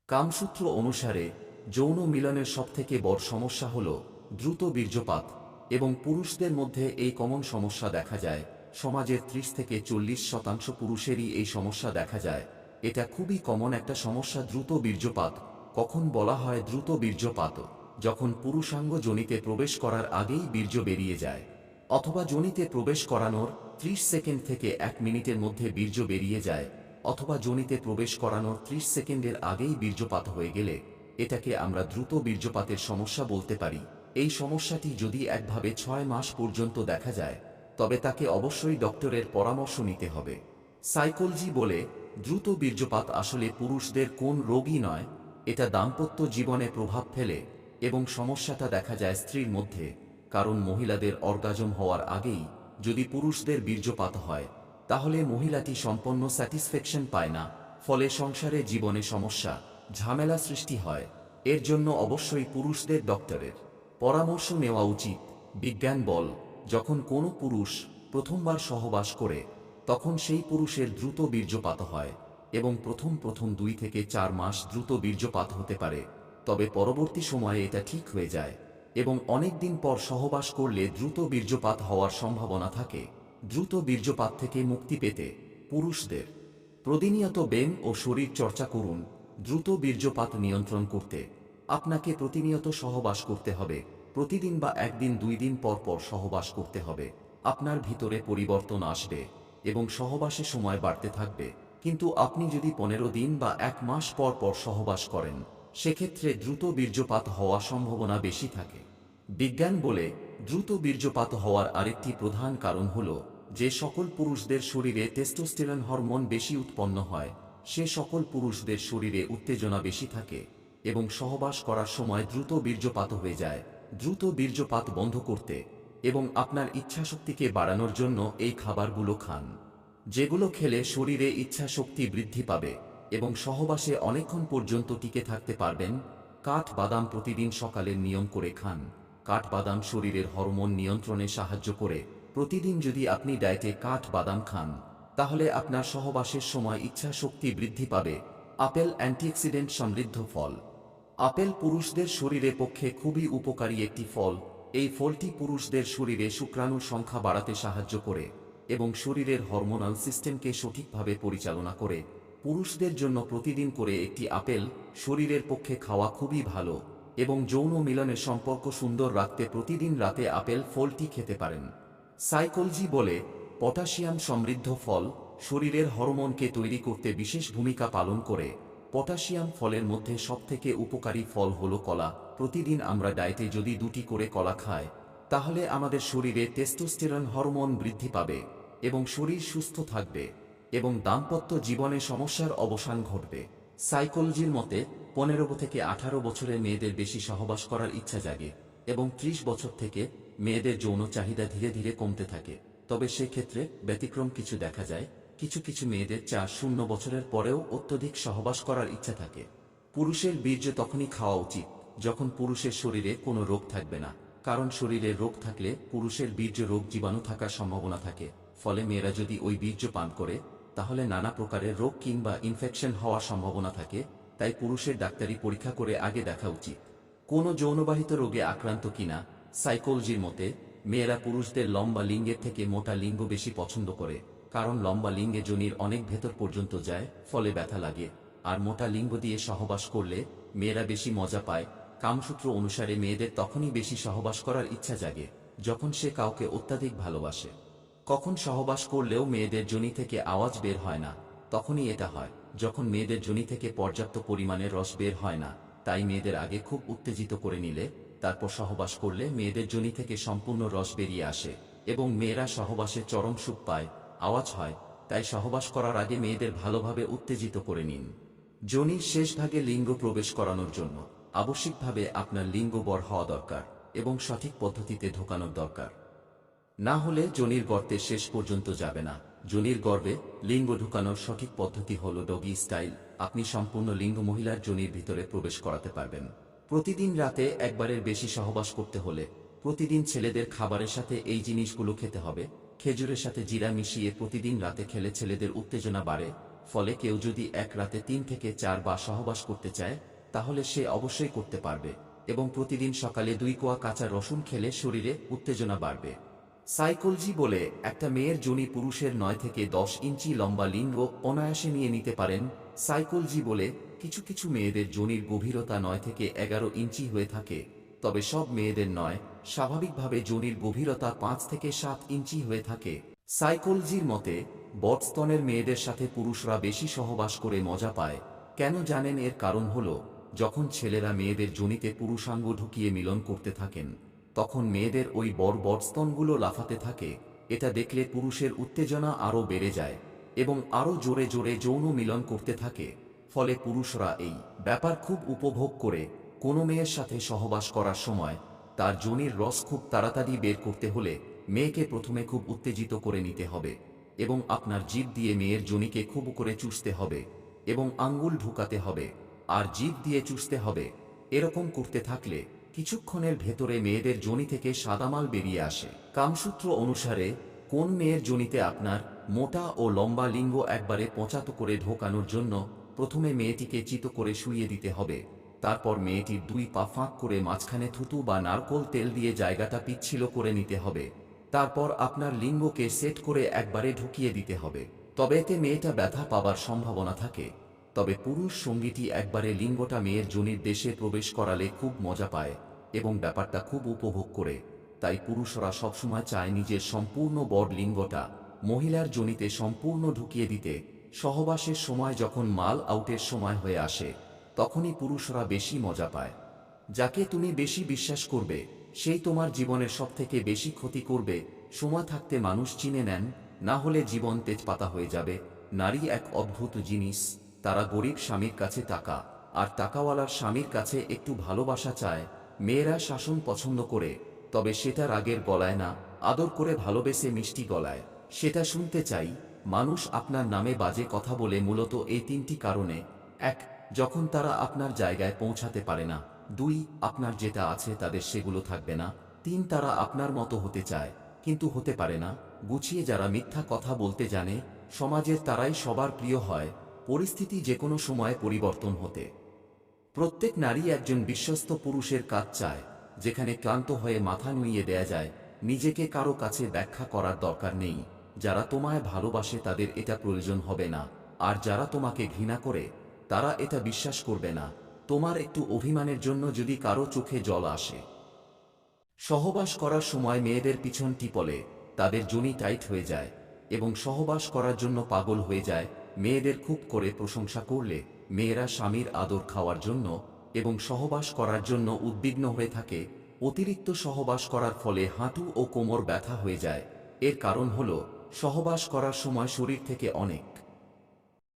কামসূত্র অনুসারে যৌন মিলনের সবথেকে বড় সমস্যা হল দ্রুত বীর্যপাত, এবং পুরুষদের মধ্যে এই কমন সমস্যা দেখা যায়। সমাজের 30 থেকে 40% পুরুষেরই এই সমস্যা দেখা যায়। এটা খুবই কমন একটা সমস্যা, দ্রুত বীর্যপাত। কখন বলা হয় দ্রুত বীর্যপাত? যখন পুরুষাঙ্গ যোনিতে প্রবেশ করার আগেই বীর্য বেরিয়ে যায়, অথবা যোনিতে প্রবেশ করানোর 30 সেকেন্ড থেকে 1 মিনিটের মধ্যে বীর্য বেরিয়ে যায়, অথবা যোনিতে প্রবেশ করানোর 30 সেকেন্ডের আগেই বীর্যপাত হয়ে গেলে এটাকে আমরা দ্রুত বীর্যপাতের সমস্যা বলতে পারি। এই সমস্যাটি যদি একভাবে 6 মাস পর্যন্ত দেখা যায়, তবে তাকে অবশ্যই ডক্টরের পরামর্শ নিতে হবে। সাইকোলজি বলে দ্রুত বীর্যপাত আসলে পুরুষদের কোন রোগই নয়, এটা দাম্পত্য জীবনে প্রভাব ফেলে, এবং সমস্যাটা দেখা যায় স্ত্রীর মধ্যে। কারণ মহিলাদের অর্গাজম হওয়ার আগেই যদি পুরুষদের বীর্যপাত হয়, তাহলে মহিলাটি সম্পন্ন স্যাটিসফ্যাকশন পায় না, ফলে সংসারে জীবনে সমস্যা, ঝামেলা সৃষ্টি হয়। এর জন্য অবশ্যই পুরুষদের ডক্টরের পরামর্শ নেওয়া উচিত। বিজ্ঞান বল, যখন কোনো পুরুষ প্রথমবার সহবাস করে, তখন সেই পুরুষের দ্রুত বীর্যপাত হয়, এবং প্রথম 2 থেকে 4 মাস দ্রুত বীর্যপাত হতে পারে। তবে পরবর্তী সময়ে এটা ঠিক হয়ে যায়, এবং অনেক দিন পর সহবাস করলে দ্রুত বীর্যপাত হওয়ার সম্ভাবনা থাকে। দ্রুত বীর্যপাত থেকে মুক্তি পেতে পুরুষদের প্রতিনিয়ত ব্যায়াম ও শরীর চর্চা করুন। দ্রুত বীর্যপাত নিয়ন্ত্রণ করতে আপনাকে প্রতিনিয়ত সহবাস করতে হবে। প্রতিদিন বা 1 দিন 2 দিন পর পর সহবাস করতে হবে। আপনার ভিতরে পরিবর্তন আসবে এবং সহবাসের সময় বাড়তে থাকবে। কিন্তু আপনি যদি 15 দিন বা 1 মাস পর পর সহবাস করেন, সেক্ষেত্রে দ্রুত বীর্যপাত হওয়ার সম্ভাবনা বেশি থাকে। বিজ্ঞান বলে দ্রুত বীর্যপাত হওয়ার আরেকটি প্রধান কারণ হল, যে সকল পুরুষদের শরীরে টেস্টোস্টেরন হরমোন বেশি উৎপন্ন হয়, সে সকল পুরুষদের শরীরে উত্তেজনা বেশি থাকে, এবং সহবাস করার সময় দ্রুত বীর্যপাত হয়ে যায়। দ্রুত বীর্যপাত বন্ধ করতে এবং আপনার ইচ্ছাশক্তিকে বাড়ানোর জন্য এই খাবারগুলো খান, যেগুলো খেলে শরীরে ইচ্ছাশক্তি বৃদ্ধি পাবে এবং সহবাসে অনেকক্ষণ পর্যন্ত টিকে থাকতে পারবেন। কাঠবাদাম প্রতিদিন সকালে নিয়ম করে খান। কাঠবাদাম শরীরের হরমোন নিয়ন্ত্রণে সাহায্য করে। প্রতিদিন যদি আপনি ডায়েটে কাঠবাদাম খান, তাহলে আপনার সহবাসের সময় ইচ্ছা শক্তি বৃদ্ধি পাবে। আপেল অ্যান্টিঅক্সিডেন্ট সমৃদ্ধ ফল। আপেল পুরুষদের শরীরের পক্ষে খুবই উপকারী একটি ফল। এই ফলটি পুরুষদের শরীরে শুক্রাণুর সংখ্যা বাড়াতে সাহায্য করে এবং শরীরের হরমোনাল সিস্টেমকে সঠিকভাবে পরিচালনা করে। পুরুষদের জন্য প্রতিদিন করে একটি আপেল শরীরের পক্ষে খাওয়া খুবই ভালো, এবং যৌন মিলনের সম্পর্ক সুন্দর রাখতে প্রতিদিন রাতে আপেল ফলটি খেতে পারেন। সাইকোলজি বলে পটাশিয়াম সমৃদ্ধ ফল শরীরের হরমোনকে তৈরি করতে বিশেষ ভূমিকা পালন করে। পটাশিয়াম ফলের মধ্যে সবথেকে উপকারী ফল হল কলা। প্রতিদিন আমরা ডায়েটে যদি 2টি করে কলা খাই, তাহলে আমাদের শরীরে টেস্টোস্টেরন হরমোন বৃদ্ধি পাবে এবং শরীর সুস্থ থাকবে, এবং দাম্পত্য জীবনে সমস্যার অবসান ঘটবে। সাইকোলজির মতে 15 থেকে 18 বছরের মেয়েদের বেশি সহবাস করার ইচ্ছা জাগে, এবং 30 বছর থেকে মেয়েদের যৌন চাহিদা ধীরে ধীরে কমতে থাকে। তবে সেক্ষেত্রে ব্যতিক্রম কিছু দেখা যায়। কিছু কিছু মেয়েদের 4-0 বছরের পরেও অত্যধিক সহবাস করার ইচ্ছা থাকে। পুরুষের বীর্য তখনই খাওয়া উচিত যখন পুরুষের শরীরে কোনো রোগ থাকবে না, কারণ শরীরে রোগ থাকলে পুরুষের বীর্য রোগ জীবাণু থাকার সম্ভাবনা থাকে। ফলে মেয়েরা যদি ওই বীর্য পান করে, তাহলে নানা প্রকারের রোগ কিংবা ইনফেকশন হওয়ার সম্ভাবনা থাকে। তাই পুরুষের ডাক্তারি পরীক্ষা করে আগে দেখা উচিত কোনো যৌনবাহিত রোগে আক্রান্ত কিনা। সাইকোলজির মতে মেয়েরা পুরুষদের লম্বা লিঙ্গের থেকে মোটা লিঙ্গ বেশি পছন্দ করে, কারণ লম্বা লিঙ্গে যোনির অনেক ভেতর পর্যন্ত যায়, ফলে ব্যথা লাগে। আর মোটা লিঙ্গ দিয়ে সহবাস করলে মেয়েরা বেশি মজা পায়। কামসূত্র অনুসারে মেয়েদের তখনই বেশি সহবাস করার ইচ্ছা জাগে যখন সে কাউকে অত্যাধিক ভালোবাসে। কখন সহবাস করলেও মেয়েদের যোনি থেকে আওয়াজ বের হয় না, তখনই এটা হয় যখন মেয়েদের যোনি থেকে পর্যাপ্ত পরিমাণে রস বের হয় না। তাই মেয়েদের আগে খুব উত্তেজিত করে নিলে তারপর সহবাস করলে মেয়েদের যোনি থেকে সম্পূর্ণ রস বেরিয়ে আসে এবং মেয়েরা সহবাসে চরম সুখ পায়, আওয়াজ হয়। তাই সহবাস করার আগে মেয়েদের ভালোভাবে উত্তেজিত করে নিন। যোনির শেষ ভাগে লিঙ্গ প্রবেশ করানোর জন্য আবশ্যিকভাবে আপনার লিঙ্গ বর হওয়া দরকার এবং সঠিক পদ্ধতিতে ঢোকানোর দরকার। না হলে যোনির গর্তে শেষ পর্যন্ত যাবে না। যোনির গর্ভে লিঙ্গ ঢুকানোর সঠিক পদ্ধতি হল ডগি স্টাইল। আপনি সম্পূর্ণ লিঙ্গ মহিলার যোনির ভিতরে প্রবেশ করাতে পারবেন। প্রতিদিন রাতে একবারের বেশি সহবাস করতে হলে প্রতিদিন ছেলেদের খাবারের সাথে এই জিনিসগুলো খেতে হবে। খেজুরের সাথে জিরা মিশিয়ে প্রতিদিন রাতে খেলে ছেলেদের উত্তেজনা বাড়ে, ফলে কেউ যদি এক রাতে 3 থেকে 4 বার সহবাস করতে চায় তাহলে সে অবশ্যই করতে পারবে, এবং প্রতিদিন সকালে 2 কোয়া কাঁচা রসুন খেলে শরীরে উত্তেজনা বাড়বে। সাইকোলজি বলে, একটা মেয়ের যোনি পুরুষের 9 থেকে 10 ইঞ্চি লম্বা লিঙ্গ অনায়াসে নিয়ে নিতে পারেন। সাইকোলজি বলে, কিছু কিছু মেয়েদের যোনির গভীরতা 9 থেকে 11 ইঞ্চি হয়ে থাকে, তবে সব মেয়েদের নয়। স্বাভাবিকভাবে যোনির গভীরতা 5 থেকে 7 ইঞ্চি হয়ে থাকে। সাইকোলজির মতে, বড়-স্তনের মেয়েদের সাথে পুরুষরা বেশি সহবাস করে মজা পায়। কেন জানেন? এর কারণ হল, যখন ছেলেরা মেয়েদের যোনিতে পুরুষাঙ্গ ঢুকিয়ে মিলন করতে থাকেন, তখন মেয়েদের ওই বড় বড় স্তনগুলো লাফাতে থাকে। এটা দেখলে পুরুষের উত্তেজনা আরও বেড়ে যায় এবং আরও জোরে জোরে যৌন মিলন করতে থাকে। ফলে পুরুষরা এই ব্যাপার খুব উপভোগ করে। কোনো মেয়ের সাথে সহবাস করার সময় তার যোনির রস খুব তাড়াতাড়ি বের করতে হলে মেয়েকে প্রথমে খুব উত্তেজিত করে নিতে হবে, এবং আপনার জিভ দিয়ে মেয়ের যোনিকে খুব করে চুষতে হবে এবং আঙ্গুল ঢুকাতে হবে আর জিভ দিয়ে চুষতে হবে। এরকম করতে থাকলে কিছুক্ষণের ভেতরে মেয়েদের যোনি থেকে সাদামাল বেরিয়ে আসে। কামসূত্র অনুসারে কোন মেয়ের যোনিতে আপনার মোটা ও লম্বা লিঙ্গ একবারে পঁচাতো করে ঢোকানোর জন্য প্রথমে মেয়েটিকে চিত করে শুইয়ে দিতে হবে। তারপর মেয়েটির 2 পা ফাঁক করে মাঝখানে থুতু বা নারকোল তেল দিয়ে জায়গাটা পিচ্ছিল করে নিতে হবে। তারপর আপনার লিঙ্গকে সেট করে একবারে ঢুকিয়ে দিতে হবে। তবে এতে মেয়েটা ব্যথা পাবার সম্ভাবনা থাকে। তবে পুরুষ সঙ্গীটি একবারে লিঙ্গটা মেয়ের যোনির দেশে প্রবেশ করালে খুব মজা পায় এবং ব্যাপারটা খুব উপভোগ করে। তাই পুরুষরা সবসময় চায় নিজের সম্পূর্ণ বড় লিঙ্গটা মহিলার যোনিতে সম্পূর্ণ ঢুকিয়ে দিতে। সহবাসের সময় যখন মাল আউটের সময় হয়ে আসে, তখনই পুরুষরা বেশি মজা পায়। যাকে তুমি বেশি বিশ্বাস করবে সেই তোমার জীবনের সবথেকে বেশি ক্ষতি করবে। সময় থাকতে মানুষ চিনে নেন, না হলে জীবন তেজপাতা হয়ে যাবে। নারী এক অদ্ভুত জিনিস। তারা গরিব স্বামীর কাছে টাকা আর টাকাওয়ালার স্বামীর কাছে একটু ভালোবাসা চায়। মেয়েরা শাসন পছন্দ করে, তবে সেটা রাগের গলায় না, আদর করে ভালোবেসে মিষ্টি গলায় সেটা শুনতে চাই। মানুষ আপনার নামে বাজে কথা বলে মূলত এই 3টি কারণে: 1, যখন তারা আপনার জায়গায় পৌঁছাতে পারে না; 2, আপনার যেটা আছে তাদের সেগুলো থাকবে না; 3, তারা আপনার মতো হতে চায় কিন্তু হতে পারে না। গুছিয়ে যারা মিথ্যা কথা বলতে জানে সমাজের, তারাই সবার প্রিয় হয়। পরিস্থিতি যে কোনো সময় পরিবর্তন হতে। প্রত্যেক নারী একজন বিশ্বস্ত পুরুষের কাজ চায়, যেখানে ক্লান্ত হয়ে মাথা নুইয়ে দেয়া যায়। নিজেকে কারো কাছে ব্যাখ্যা করার দরকার নেই। যারা তোমায় ভালোবাসে তাদের এটা প্রয়োজন হবে না, আর যারা তোমাকে ঘৃণা করে তারা এটা বিশ্বাস করবে না। তোমার একটু অভিমানের জন্য যদি কারো চোখে জল আসে। সহবাস করার সময় মেয়েদের পিছন টিপলে তাদের যোনি টাইট হয়ে যায় এবং সহবাস করার জন্য পাগল হয়ে যায়। মেয়েদের খুব করে প্রশংসা করলে মেয়েরা স্বামীর আদর খাওয়ার জন্য এবং সহবাস করার জন্য উদ্বিগ্ন হয়ে থাকে। অতিরিক্ত সহবাস করার ফলে হাঁটু ও কোমর ব্যথা হয়ে যায়। এর কারণ হল, সহবাস করার সময় শরীর থেকে অনেক